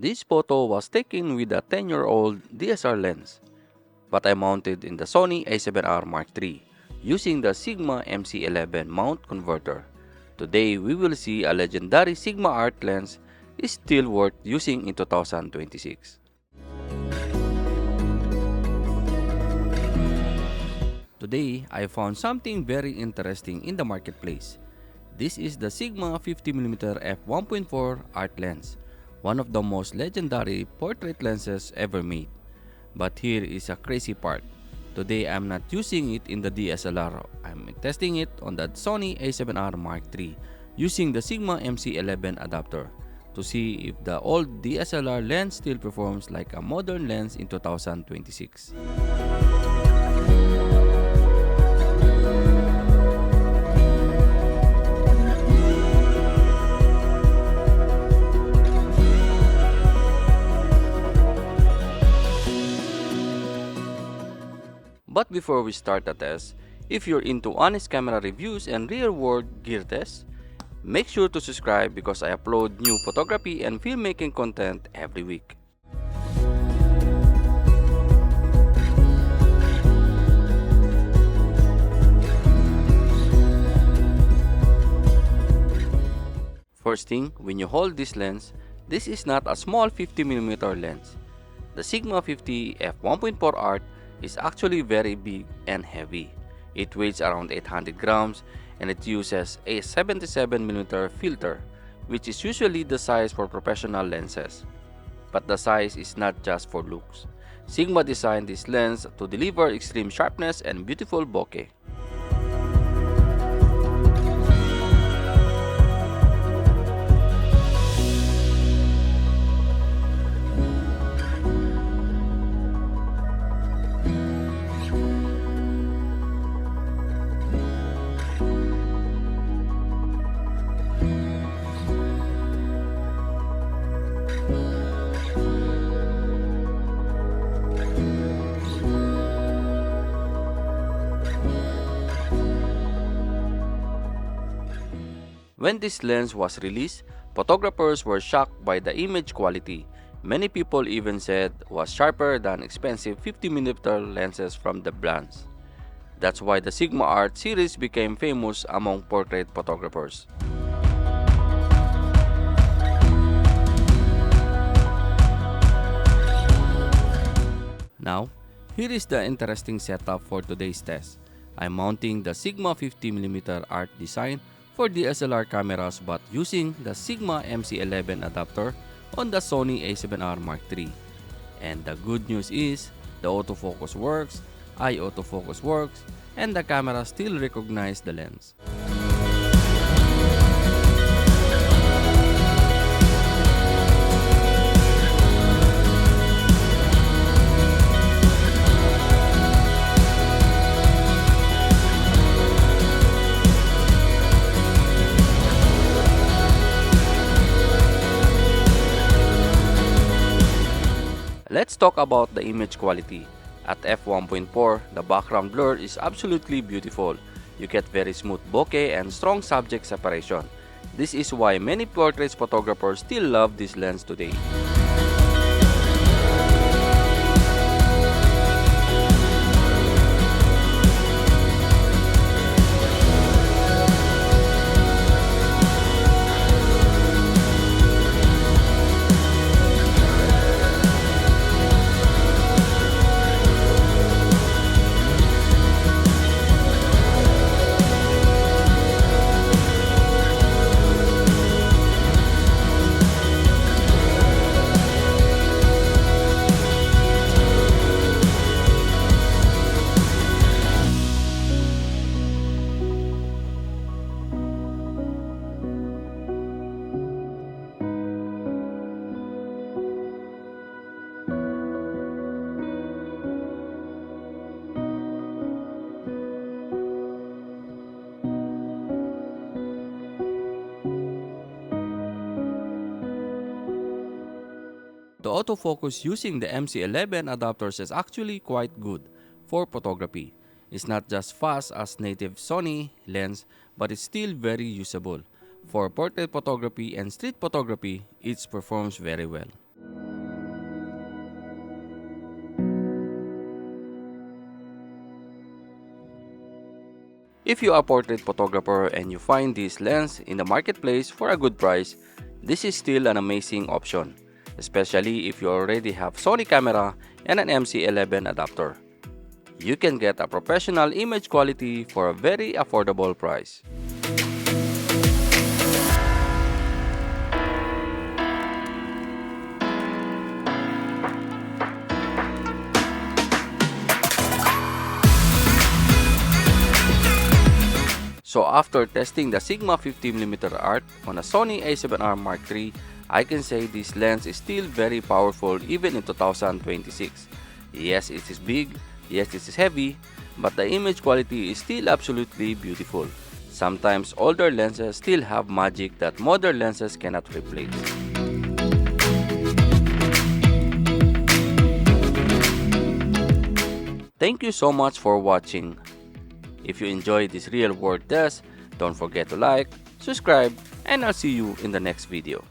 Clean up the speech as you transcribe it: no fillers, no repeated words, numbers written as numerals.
This photo was taken with a 10-year-old DSLR lens, but I mounted in the Sony A7R Mark III using the Sigma MC11 mount converter. Today, we will see a legendary Sigma Art lens is still worth using in 2026. Today, I found something very interesting in the marketplace. This is the Sigma 50mm f1.4 Art lens, one of the most legendary portrait lenses ever made. But here is a crazy part. Today, I'm not using it in the DSLR. I'm testing it on the Sony A7R Mark III using the Sigma MC11 adapter to see if the old DSLR lens still performs like a modern lens in 2026. But before we start the test, if you're into honest camera reviews and real-world gear tests, make sure to subscribe because I upload new photography and filmmaking content every week. First thing, when you hold this lens, this is not a small 50mm lens. The Sigma 50 f1.4 Art is actually very big and heavy. It weighs around 800 grams and it uses a 77mm filter, which is usually the size for professional lenses. But the size is not just for looks. Sigma designed this lens to deliver extreme sharpness and beautiful bokeh. When this lens was released, photographers were shocked by the image quality. Many people even said it was sharper than expensive 50mm lenses from the brands. That's why the Sigma Art series became famous among portrait photographers. Now, here is the interesting setup for today's test. I'm mounting the Sigma 50mm Art design for DSLR cameras but using the Sigma MC11 adapter on the Sony A7R Mark III. And the good news is, the autofocus works, eye autofocus works, and the camera still recognizes the lens. Let's talk about the image quality. At f1.4, the background blur is absolutely beautiful. You get very smooth bokeh and strong subject separation. This is why many portrait photographers still love this lens today. The autofocus using the MC11 adapters is actually quite good for photography. It's not just fast as native Sony lens, but it's still very usable. For portrait photography and street photography, it performs very well. If you are a portrait photographer and you find this lens in the marketplace for a good price, this is still an amazing option, especially if you already have Sony camera and an MC11 adapter. You can get a professional image quality for a very affordable price. So after testing the Sigma 50mm Art on a Sony A7R Mark III, I can say this lens is still very powerful even in 2026. Yes, it is big, yes, it is heavy, but the image quality is still absolutely beautiful. Sometimes older lenses still have magic that modern lenses cannot replace. Thank you so much for watching. If you enjoyed this real world test, don't forget to like, subscribe, and I'll see you in the next video.